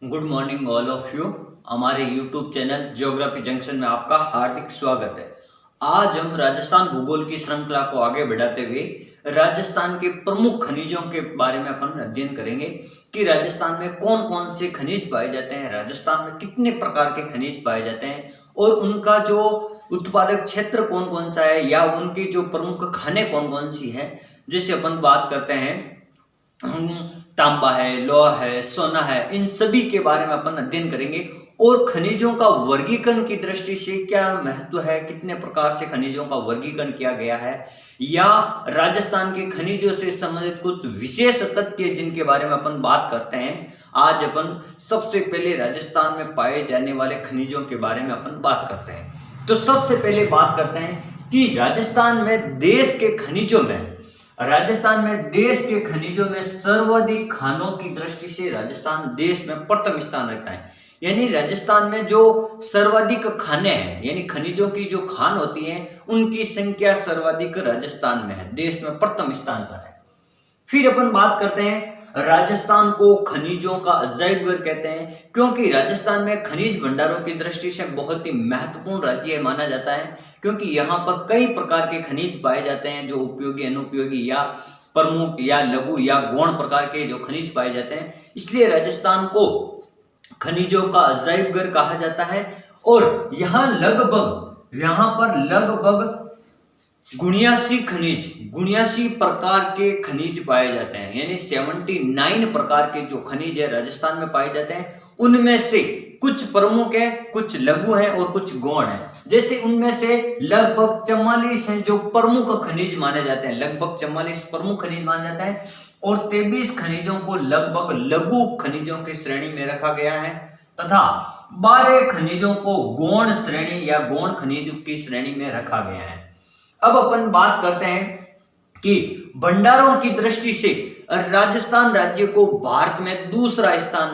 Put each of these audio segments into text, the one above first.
Good morning all of you. हमारे YouTube channel geography junction में आपका हार्दिक स्वागत है। आज हम राजस्थान भूगोल की श्रृंखला को आगे बढ़ाते हुए राजस्थान के प्रमुख खनिजों के बारे में अपन अध्ययन करेंगे कि राजस्थान में कौन कौन से खनिज पाए जाते हैं, राजस्थान में कितने प्रकार के खनिज पाए जाते हैं और उनका जो उत्पादक क्षेत्र कौन कौन सा है या उनके जो प्रमुख खाने कौन कौन सी है। जैसे अपन बात करते हैं तांबा है, लोहा है, सोना है, इन सभी के बारे में अपन अध्ययन करेंगे और खनिजों का वर्गीकरण की दृष्टि से क्या महत्व है, कितने प्रकार से खनिजों का वर्गीकरण किया गया है या राजस्थान के खनिजों से संबंधित कुछ विशेष तथ्य जिनके बारे में अपन बात करते हैं। आज अपन सबसे पहले राजस्थान में पाए जाने वाले खनिजों के बारे में अपन बात करते हैं। तो सबसे पहले बात करते हैं कि राजस्थान में देश के खनिजों में सर्वाधिक खानों की दृष्टि से राजस्थान देश में प्रथम स्थान रखता है। यानी राजस्थान में जो सर्वाधिक खाने हैं यानी खनिजों की जो खान होती है उनकी संख्या सर्वाधिक राजस्थान में है, देश में प्रथम स्थान पर है। फिर अपन बात करते हैं राजस्थान को खनिजों का अजायब घर कहते हैं क्योंकि राजस्थान में खनिज भंडारों की दृष्टि से बहुत ही महत्वपूर्ण राज्य माना जाता है, क्योंकि यहाँ पर कई प्रकार के खनिज पाए जाते हैं जो उपयोगी, अनुपयोगी या प्रमुख या लघु या गौण प्रकार के जो खनिज पाए जाते हैं। इसलिए राजस्थान को खनिजों का अजायब घर कहा जाता है और यहाँ पर लगभग 79 प्रकार के खनिज पाए जाते हैं। यानी 79 प्रकार के जो खनिज है राजस्थान में पाए जाते हैं, उनमें से कुछ प्रमुख है, कुछ लघु हैं और कुछ गौण है। जैसे उनमें से लगभग 44 हैं जो प्रमुख खनिज माने जाते हैं, लगभग 44 प्रमुख खनिज माने जाते हैं और 23 खनिजों को लगभग लघु खनिजों की श्रेणी में रखा गया है तथा 12 खनिजों को गौण श्रेणी या गौण खनिज की श्रेणी में रखा गया है। अब अपन बात करते हैं कि भंडारों की दृष्टि से राजस्थान राज्य को भारत में दूसरा स्थान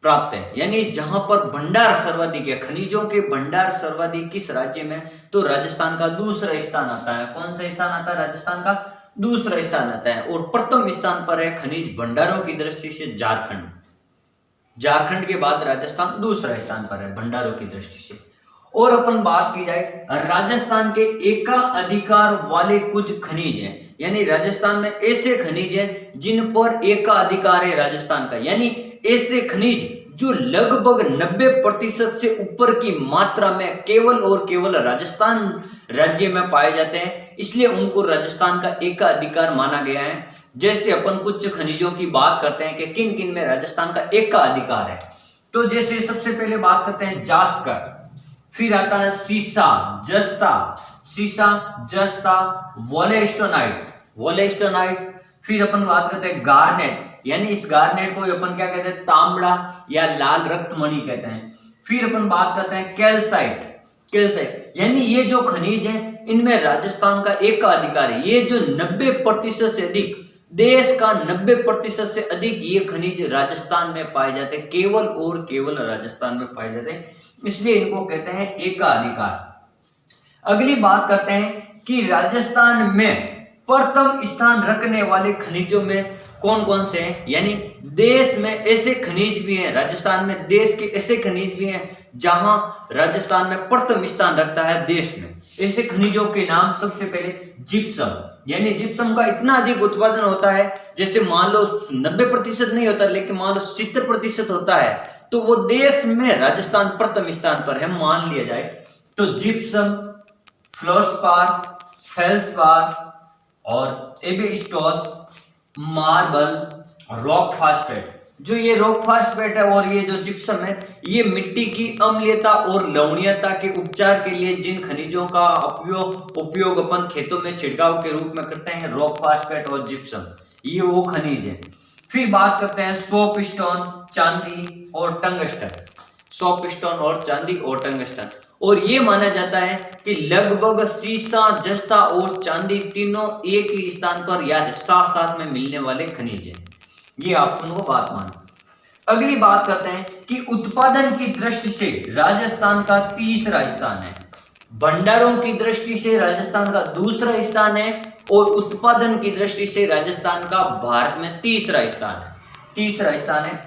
प्राप्त है। यानी जहां पर भंडार सर्वाधिक है, खनिजों के भंडार सर्वाधिक किस राज्य में, तो राजस्थान का दूसरा स्थान आता है। कौन सा स्थान आता है? राजस्थान का दूसरा स्थान आता है और प्रथम स्थान पर है खनिज भंडारों की दृष्टि से झारखंड के बाद राजस्थान दूसरा स्थान पर है भंडारों की दृष्टि से। और अपन बात की जाए राजस्थान के एकाधिकार वाले कुछ खनिज हैं, यानी राजस्थान में ऐसे खनिज हैं जिन पर एकाधिकार है राजस्थान का, यानी ऐसे खनिज जो लगभग 90% से ऊपर की मात्रा में केवल और केवल राजस्थान राज्य में पाए जाते हैं, इसलिए उनको राजस्थान का एकाधिकार माना गया है। जैसे अपन कुछ खनिजों की बात करते हैं कि किन किन में राजस्थान का एकाधिकार है, तो जैसे सबसे पहले बात करते हैं जास्कर, फिर आता है सीसा, जस्ता, वोलेस्टोनाइट, फिर अपन बात करते हैं गार्नेट, यानी इस गार्नेट को अपन क्या कहते हैं? तांबड़ा या लाल रक्तमणि कहते हैं। फिर अपन बात करते हैं कैल्साइट, यानी ये जो खनिज है इनमें राजस्थान का एकाधिकार है। ये जो 90% से अधिक, देश का 90% से अधिक ये खनिज राजस्थान में पाए जाते हैं, केवल और केवल राजस्थान में पाए जाते हैं, इसलिए इनको कहते हैं एकाधिकार। अगली बात करते हैं कि राजस्थान में प्रथम स्थान रखने वाले खनिजों में कौन कौन से हैं। यानी देश में ऐसे खनिज भी हैं, राजस्थान में देश के ऐसे खनिज भी हैं जहां राजस्थान में प्रथम स्थान रखता है देश में। ऐसे खनिजों के नाम, सबसे पहले जिप्सम, यानी जिप्सम का इतना अधिक उत्पादन होता है, जैसे मान लो 90% नहीं होता लेकिन मान लो 70% होता है, तो वो देश में राजस्थान प्रथम स्थान पर है मान लिया जाए। तो जिप्सम, फ्लोरस्पार, फेल्सपार और एबेस्टोस, मार्बल, रॉक फास्फेट, जो ये रॉक फास्फेट है और ये जो जिप्सम है, ये मिट्टी की अम्लीयता और लवणीयता के उपचार के लिए जिन खनिजों का उपयोग अपन खेतों में छिड़काव के रूप में करते हैं, रॉक फास्फेट और जिप्सम, ये वो खनिज है। फिर बात करते हैं सोपस्टोन, चांदी और टंगस्टन, और ये माना जाता है कि लगभग सीसा, जस्ता और चांदी तीनों एक ही स्थान पर या साथ साथ में मिलने वाले खनिज हैं। ये आप उनको बात मानो। अगली बात करते हैं कि उत्पादन की दृष्टि से राजस्थान का तीसरा स्थान है, भंडारों की दृष्टि से राजस्थान का दूसरा स्थान है और उत्पादन की दृष्टि से राजस्थान का भारत में तीसरा स्थान है।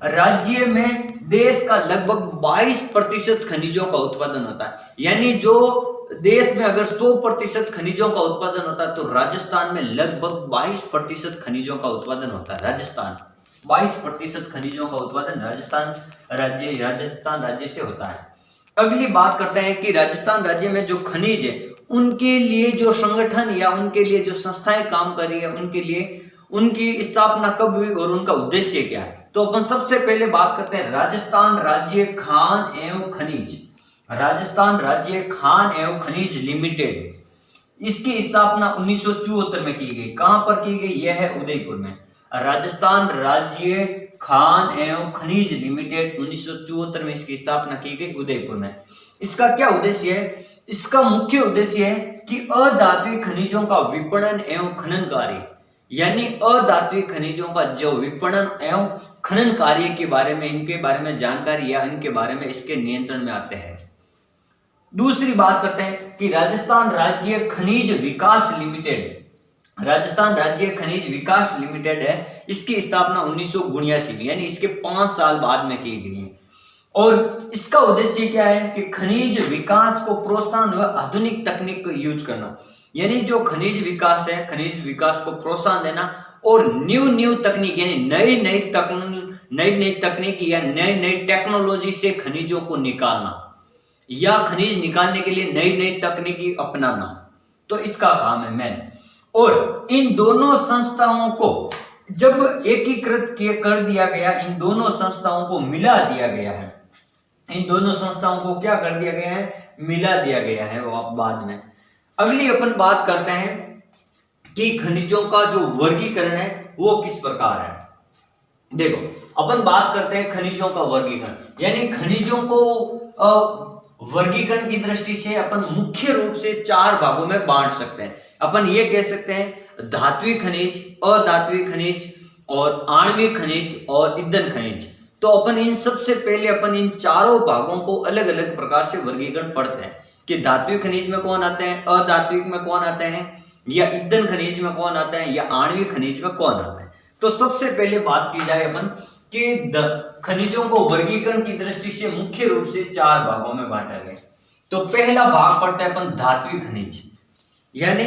राज्य में देश का लगभग 22% खनिजों का उत्पादन होता है। यानी जो देश में अगर 100% खनिजों का उत्पादन होता है तो राजस्थान में लगभग 22% खनिजों का उत्पादन होता है। राजस्थान 22% खनिजों का उत्पादन राजस्थान राज्य से होता है। अगली बात करते हैं कि राजस्थान राज्य में जो खनिज है उनके लिए जो संगठन या उनके लिए जो संस्थाएं काम कर रही है उनके लिए उनकी स्थापना कब हुई और उनका उद्देश्य क्या है। तो अपन सबसे पहले बात करते हैं राजस्थान राज्य खान एवं खनिज। राजस्थान राज्य खान एवं खनिज लिमिटेड, इसकी स्थापना 1974 में की गई। कहां पर की गई? यह है उदयपुर में। राजस्थान राज्य खान एवं खनिज लिमिटेड 1974 में इसकी स्थापना की गई उदयपुर में। इसका क्या उद्देश्य है? इसका मुख्य उद्देश्य है कि अधात्विक खनिजों का विपणन एवं खनन कार्य, यानी अधात्विक खनिजों का जो विपणन एवं खनन कार्य के बारे में, इनके बारे में जानकारी या इनके बारे में इसके नियंत्रण में आते हैं। दूसरी बात करते हैं कि राजस्थान राज्य खनिज विकास लिमिटेड, राजस्थान राज्य खनिज विकास लिमिटेड है, इसकी स्थापना 1979 में यानी इसके 5 साल बाद में की गई है। और इसका उद्देश्य क्या है कि खनिज विकास को प्रोत्साहन व आधुनिक तकनीक को यूज करना, यानी जो खनिज विकास है, खनिज विकास को प्रोत्साहन देना और न्यू तकनीक यानी नई तकनीकी या नई टेक्नोलॉजी से खनिजों को निकालना या खनिज निकालने के लिए नई तकनीकी अपनाना, तो इसका काम है मेन। और इन दोनों संस्थाओं को जब एकीकृत कर दिया गया, इन दोनों संस्थाओं को मिला दिया गया है, इन दोनों संस्थाओं को क्या कर दिया गया है? मिला दिया गया है वो बाद में। अगली अपन बात करते हैं कि खनिजों का जो वर्गीकरण है वो किस प्रकार है। देखो अपन बात करते हैं खनिजों का वर्गीकरण, यानी खनिजों को वर्गीकरण की दृष्टि से अपन मुख्य रूप से 4 भागों में बांट सकते हैं। अपन ये कह सकते हैं धात्विक खनिज, अधात्विक खनिज और आणविक खनिज और ईंधन खनिज। तो अपन इन सबसे पहले अपन इन चारों भागों को अलग अलग प्रकार से वर्गीकरण पढ़ते हैं कि धात्विक खनिज में कौन आते हैं, अधात्विक में कौन आते हैं, या ईंधन खनिज में कौन आता है, या आणविक खनिज में कौन आता है। तो सबसे पहले बात की जाए अपन कि खनिजों को वर्गीकरण की दृष्टि से मुख्य रूप से 4 भागों में बांटा गया। तो पहला भाग पड़ता है अपन धात्विक खनिज, यानी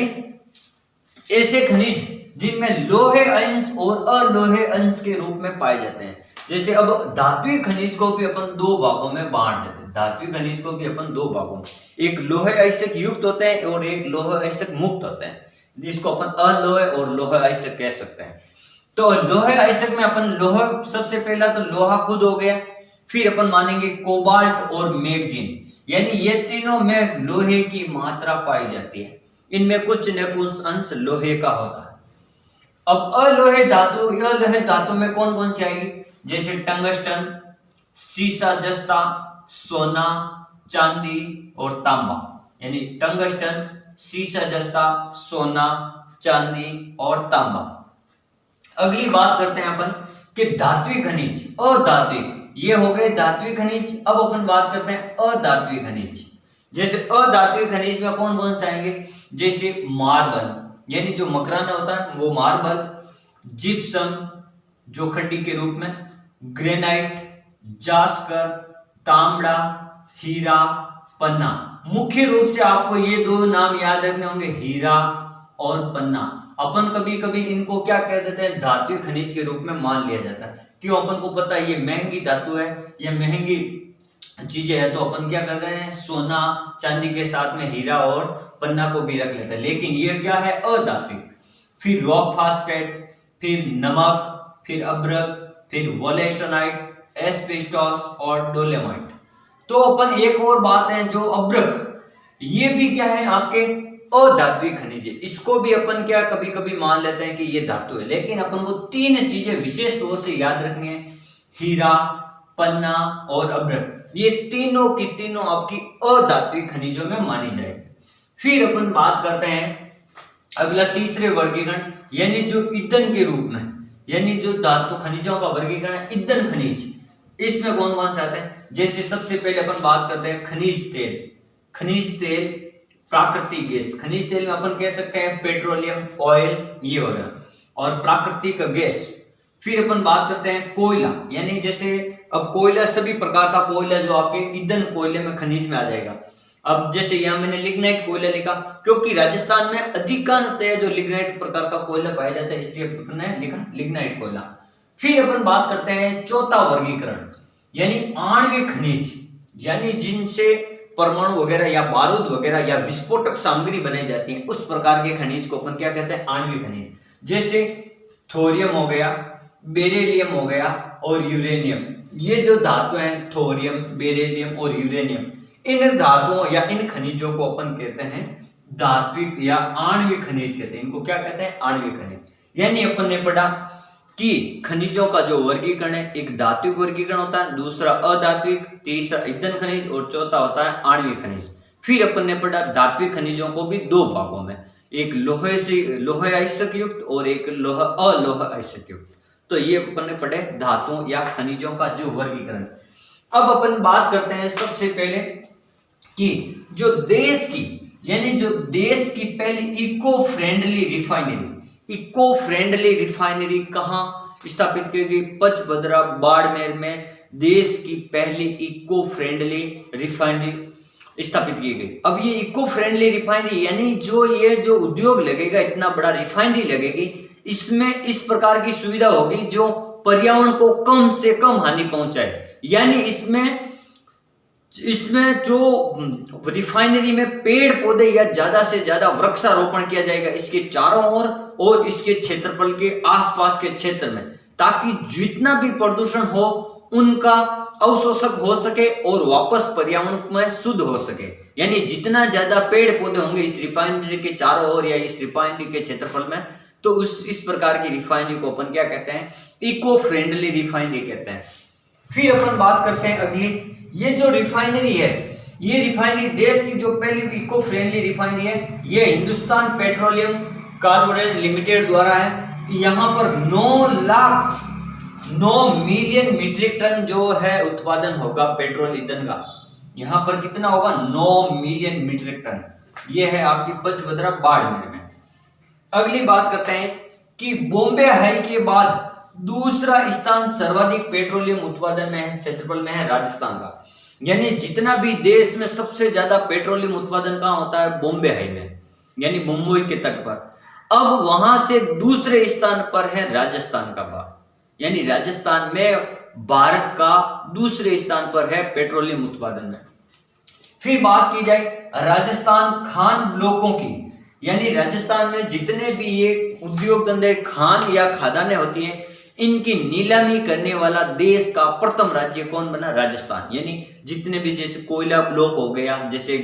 ऐसे खनिज जिनमें लोहे अंश और अलोहे अंश के रूप में पाए जाते हैं। जैसे अब धात्विक खनिज को भी अपन 2 भागों में बांट देते हैं। धात्विक खनिज को भी अपन 2 भागों में, एक लोहे अयस्क युक्त होते हैं और एक लोहे अयस्क मुक्त होते हैं, जिसको अपन अलोहे और लोहे अयस्क कह सकते हैं। तो लोहे अयस्क में अपन लोहा, सबसे पहला तो लोहा खुद हो गया, फिर अपन मानेंगे कोबाल्ट और मैग्नीज, यानी ये तीनों में लोहे की मात्रा पाई जाती है, इनमें कुछ न कुछ अंश लोहे का होता है। अब अलोहे धातु में कौन कौन सी आएगी? जैसे टंगस्टन, सीसा जस्ता, सोना, चांदी और तांबा, यानी टंगस्टन, सीसा जस्ता, सोना, चांदी और तांबा। अगली बात करते हैं अपन कि धात्विक खनिज, अधात्विक, ये हो गए धात्विक खनिज। अब अपन बात करते हैं अधात्विक खनिज। जैसे अधात्विक खनिज में कौन कौन से आएंगे? जैसे मार्बल, यानी जो मकराना होता है वो मार्बल, जिप्सम जो खड्डी के रूप में, ग्रेनाइट, जास्कर, तांबड़ा, हीरा, पन्ना। मुख्य रूप से आपको ये 2 नाम याद रखने होंगे, हीरा और पन्ना। अपन कभी कभी इनको क्या कह देते हैं? धात्विक खनिज के रूप में मान लिया जाता है। क्यों? अपन को पता है ये महंगी धातु है, ये महंगी चीजें है, तो अपन क्या कर रहे हैं? सोना चांदी के साथ में हीरा और पन्ना को भी रख लेते हैं। लेकिन ये क्या है? अधात्विक। फिर रॉक फास्फेट, फिर नमक, फिर अभ्रक, फिर वोलेस्टोनाइट, एस्बेस्टोस और डोलेमाइट। तो अपन एक और बात है जो अभ्रक, ये भी क्या है? आपके अधात्विक खनिज है। इसको भी अपन क्या कभी कभी मान लेते हैं कि ये धातु है, लेकिन अपन को 3 चीजें विशेष तौर से याद रखनी है, हीरा, पन्ना और अभ्रक। ये तीनों की तीनों आपकी अधात्विक खनिजों में मानी जाएगी। फिर अपन बात करते हैं अगला तीसरे वर्गीकरण, यानी जो ईंधन के रूप में, यानी जो धातु खनिजों का वर्गीकरण है ईंधन खनिज। इसमें कौन कौन से आते हैं? जैसे सबसे पहले अपन बात करते हैं खनिज तेल। खनिज तेल प्राकृतिक गैस, खनिज तेल में अपन कह सकते हैं पेट्रोलियम, ऑयल, ये वगैरह, और प्राकृतिक गैस। फिर अपन बात करते हैं कोयला, यानी जैसे अब कोयला सभी प्रकार का कोयला जो आपके ईंधन कोयले में खनिज में आ जाएगा। अब जैसे यहाँ मैंने लिग्नाइट कोयला लिखा, क्योंकि राजस्थान में अधिकांशतः जो लिग्नाइट प्रकार का कोयला पाया जाता है, इसलिए अपन ने लिखा लिग्नाइट कोयला। फिर अपन बात करते हैं चौथा वर्गीकरण, यानी आणविक खनिज, यानी जिनसे परमाणु वगैरह या बारूद वगैरह या विस्फोटक सामग्री बनाई जाती है, उस प्रकार के खनिज को अपन क्या कहते हैं, आणविक खनिज। जैसे थोरियम हो गया, बेरिलियम हो गया और यूरेनियम। ये जो धातु हैं थोरियम, बेरिलियम और यूरेनियम, इन धातुओं या इन खनिजों को अपन कहते हैं धात्विक या आणविक खनिज कहते हैं। इनको क्या कहते हैं, आणविक खनिज। यानी अपन ने पढ़ा कि खनिजों का जो वर्गीकरण है, एक धात्विक वर्गीकरण होता है, दूसरा अधात्विक, तीसरा ईंधन खनिज और चौथा होता है आणविक खनिज। फिर अपन ने पढ़ा धात्विक खनिजों को भी दो भागों में, एक लोहे आयस्क युक्त और एक अलोह आयस्क युक्त। तो ये अपन ने पढ़े धातुओं या खनिजों का जो वर्गीकरण। अब अपन बात करते हैं सबसे पहले कि जो देश की, यानी जो देश की पहली इको फ्रेंडली रिफाइनरी कहाँ स्थापित की गई, पचभद्रा बाड़मेर में देश की पहली इको फ्रेंडली रिफाइनरी स्थापित की गई। अब ये इको फ्रेंडली रिफाइनरी यानी जो उद्योग लगेगा, इतना बड़ा रिफाइनरी लगेगी, इसमें इस प्रकार की सुविधा होगी जो पर्यावरण को कम से कम हानि पहुंचाए। यानी इसमें जो रिफाइनरी में पेड़ पौधे या ज्यादा से ज्यादा वृक्षारोपण किया जाएगा इसके चारों ओर और इसके क्षेत्रफल के आसपास के क्षेत्र में, ताकि जितना भी प्रदूषण हो उनका अवशोषक हो सके और वापस पर्यावरण में शुद्ध हो सके। यानी जितना ज्यादा पेड़ पौधे होंगे इस रिफाइनरी के चारों ओर या इस रिफाइनरी के क्षेत्रफल में, तो इस प्रकार की रिफाइनरी को अपन क्या कहते हैं, इको फ्रेंडली रिफाइनरी कहते हैं। फिर अपन बात करते हैं अगली, ये जो रिफाइनरी है, ये रिफाइनरी देश की जो पहली इको फ्रेंडली रिफाइनरी है, ये हिंदुस्तान पेट्रोलियम कॉर्पोरेशन लिमिटेड द्वारा है। यहाँ पर 9 मिलियन मीट्रिक टन जो है उत्पादन होगा पेट्रोल ईंधन का। यहाँ पर कितना होगा, 9 मिलियन मीट्रिक टन। ये है आपकी पचभद्रा बाड़मेर में। अगली बात करते हैं कि बॉम्बे हाई के बाद दूसरा स्थान सर्वाधिक पेट्रोलियम उत्पादन में है, क्षेत्रफल में है राजस्थान का। यानी जितना भी देश में सबसे ज्यादा पेट्रोलियम उत्पादन कहाँ होता है, बॉम्बे हाई में, यानी मुंबई के तट पर। अब वहां से दूसरे स्थान पर है राजस्थान का भाग, यानी राजस्थान में भारत का दूसरे स्थान पर है पेट्रोलियम उत्पादन में। फिर बात की जाए राजस्थान खान ब्लॉकों की, यानी राजस्थान में जितने भी ये उद्योग धंधे खान या खदानें होती हैं, इनकी नीलामी करने वाला देश का प्रथम राज्य कौन बना, राजस्थान। यानी जितने भी जैसे कोयला ब्लॉक हो गया, जैसे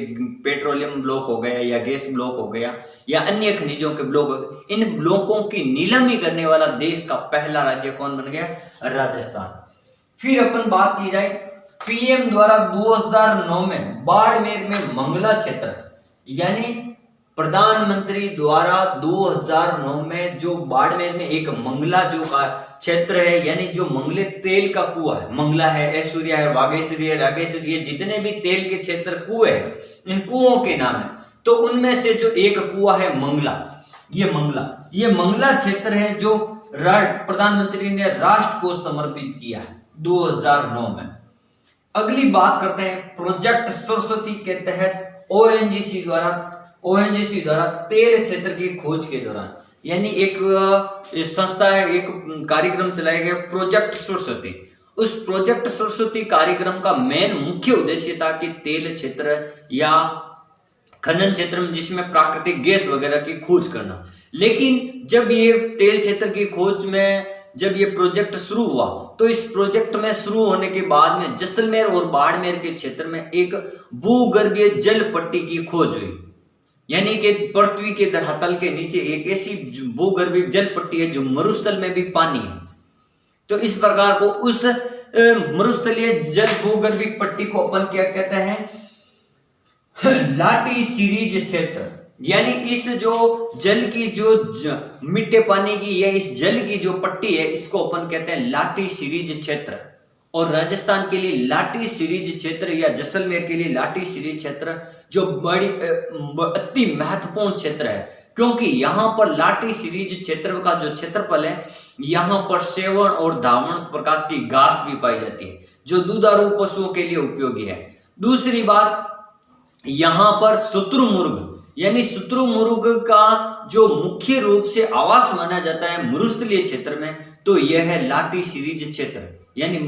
पेट्रोलियम ब्लॉक हो गया या गैस ब्लॉक हो गया या अन्य खनिजों के ब्लॉक हो गए, इन ब्लॉकों की नीलामी करने वाला देश का पहला राज्य कौन बन गया, राजस्थान। फिर अपन बात की जाए पीएम द्वारा 2009 में बाड़मेर में मंगला क्षेत्र, यानी प्रधानमंत्री द्वारा 2009 में जो बाड़मेर में एक मंगला जो का क्षेत्र है, यानी जो मंगले तेल का कुआं है, मंगला है, ऐश्वर्या है, वागेश्वरी है, रागेश्वरी है, जितने भी तेल के क्षेत्र कुएं हैं, इन कुओं के नाम है। तो उनमें से जो एक कुआं है मंगला, ये मंगला क्षेत्र है जो प्रधानमंत्री ने राष्ट्र को समर्पित किया है 2009 में। अगली बात करते हैं प्रोजेक्ट सरस्वती के तहत ओएनजीसी द्वारा तेल क्षेत्र की खोज के दौरान, यानी एक संस्था है, एक कार्यक्रम चलाया गया प्रोजेक्ट सरस्वती। उस प्रोजेक्ट सरस्वती कार्यक्रम का मेन मुख्य उद्देश्य था कि तेल क्षेत्र या खनन क्षेत्र में जिसमें प्राकृतिक गैस वगैरह की खोज करना। लेकिन जब ये तेल क्षेत्र की खोज में जब ये प्रोजेक्ट शुरू हुआ, तो इस प्रोजेक्ट में शुरू होने के बाद में जैसलमेर और बाड़मेर के क्षेत्र में एक भूगर्भीय जल पट्टी की खोज हुई, यानी कि पृथ्वी के धरातल के नीचे एक ऐसी भूगर्भीय जल पट्टी है जो मरुस्थल में भी पानी है। तो इस प्रकार को उस मरुस्थलीय जल भूगर्भीय पट्टी को अपन क्या कहते हैं, लाटी सीरीज क्षेत्र। यानी इस जो जल की जो मिट्टे पानी की या इस जल की जो पट्टी है, इसको अपन कहते हैं लाटी सीरीज क्षेत्र। और राजस्थान के लिए लाटी सीरीज क्षेत्र या जैसलमेर के लिए लाटी सीरीज क्षेत्र जो बड़ी अति महत्वपूर्ण क्षेत्र है, क्योंकि यहाँ पर लाटी सीरीज क्षेत्र का जो क्षेत्रफल है, यहाँ पर सेवण और धावण प्रकार की घास भी पाई जाती है जो दुधारू पशुओं के लिए उपयोगी है। दूसरी बात, यहाँ पर शुतुरमुर्ग यानी शुतुरमुर्ग का जो मुख्य रूप से आवास माना जाता है मरुस्थलीय क्षेत्र में, तो यह है लाटी सीरीज क्षेत्र, यानी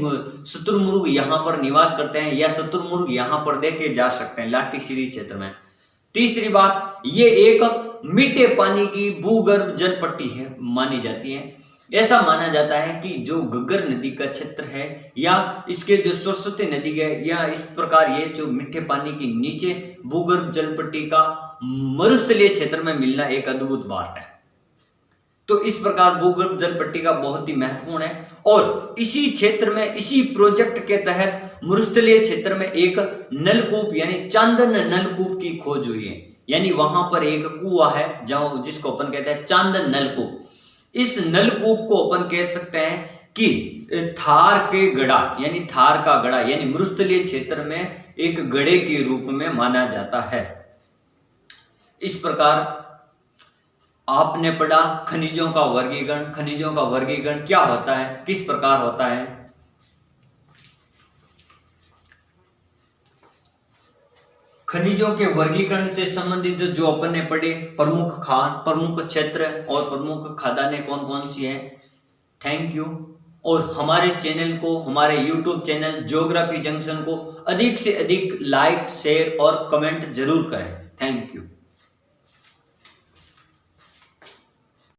शुतुरमुर्ग यहाँ पर निवास करते हैं या शुतुरमुर्ग यहाँ पर देखे जा सकते हैं लाटी सीरीज क्षेत्र में। तीसरी बात, ये एक मीठे पानी की भूगर्भ जल पट्टी है मानी जाती है। ऐसा माना जाता है कि जो घग्गर नदी का क्षेत्र है या इसके जो सरस्वती नदी है या इस प्रकार ये जो मीठे पानी की नीचे भूगर्भ जल पट्टी का मरुस्थलीय क्षेत्र में मिलना एक अद्भुत बात है। तो इस प्रकार भूगर्भ जल पट्टी का बहुत ही महत्वपूर्ण है और इसी क्षेत्र में इसी प्रोजेक्ट के तहत मरुस्थलीय क्षेत्र में एक नलकूप यानी चांदन नलकूप की खोज हुई है। यानी वहां पर एक कुआं है जहां जिसको अपन कहते हैं चांदन नलकूप। इस नलकूप को अपन कह सकते हैं कि थार के गड़ा यानी थार का गड़ा यानी मरुस्थलीय क्षेत्र में एक गड़े के रूप में माना जाता है। इस प्रकार आपने पढ़ा खनिजों का वर्गीकरण। खनिजों का वर्गीकरण क्या होता है, किस प्रकार होता है। खनिजों के वर्गीकरण से संबंधित जो अपन ने पढ़े प्रमुख खान, प्रमुख क्षेत्र और प्रमुख खदानें कौन कौन सी हैं। Thank you. और हमारे चैनल को, हमारे YouTube चैनल ज्योग्राफी जंक्शन को अधिक से अधिक लाइक, शेयर और कमेंट जरूर करें। Thank you.